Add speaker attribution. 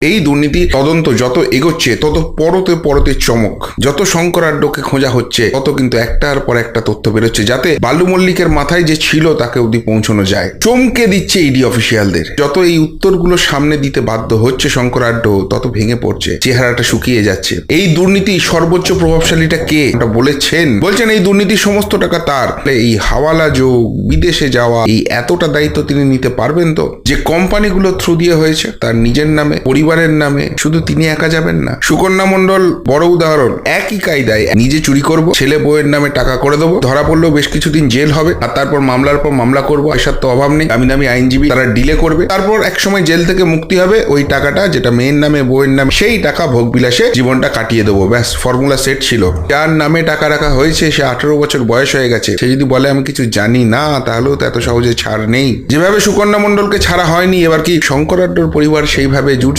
Speaker 1: এই দুর্নীতি তদন্ত যত এগোচ্ছে তত পরতে পরতে চমক। যত শঙ্করাড্ডকে খোঁজা হচ্ছে তত কিন্তু একটার পর একটা তথ্য বেরোচ্ছে, যাতে বালু মল্লিকের মাথায় যে ছিল তাকে অবধি পৌঁছানো যায়। চমকে দিচ্ছে ইডি অফিসিয়ালদের। যত এই উত্তরগুলো সামনে দিতে বাধ্য হচ্ছে শঙ্করাড্ড, তত ভেঙে পড়ছে, চেহারাটা শুকিয়ে যাচ্ছে। এই দুর্নীতি সর্বোচ্চ প্রভাবশালীটা কে বলছেন এই দুর্নীতির সমস্ত টাকা তার। এই হাওয়ালা যোগ, বিদেশে যাওয়া, এই এতটা দায়িত্ব তিনি নিতে পারবেন তো? যে কোম্পানিগুলো থ্রু দিয়ে হয়েছে তার নিজের নামে, পরিবারের নামে, শুধু তিনি একা যাবেন না। সুকন্যা মণ্ডল বড় উদাহরণ। একই কায়দায় নিজে চুরি করব, ছেলে বউয়ের নামে টাকা করে দেবো, ধরা পড়লেও বেশ কিছুদিন জেল হবে, আর তারপর মামলার পর মামলা করবো, পয়সার তো অভাব নেই, দামি দামি আইনজীবী তারা ডিলে করবে, তারপর একসময় জেল থেকে মুক্তি হবে, ওই টাকাটা যেটা মেয়ের নামে বউয়ের নামে, সেই টাকা ভোগবিলাসে জীবনটা কাটিয়ে দেবো। ব্যাস, ফর্মুলা সেট ছিল। যার নামে টাকা রাখা হয়েছে সে 18 বছর বয়স হয়ে গেছে, সে যদি বলে আমি কিছু জানি না, তাহলেও তো এত সহজে ছাড় নেই। যেভাবে সুকন্যা মণ্ডলকে ছাড়া হয়নি, এবার কি শঙ্করাড্ডর পরিবার সেইভাবে জুটছে?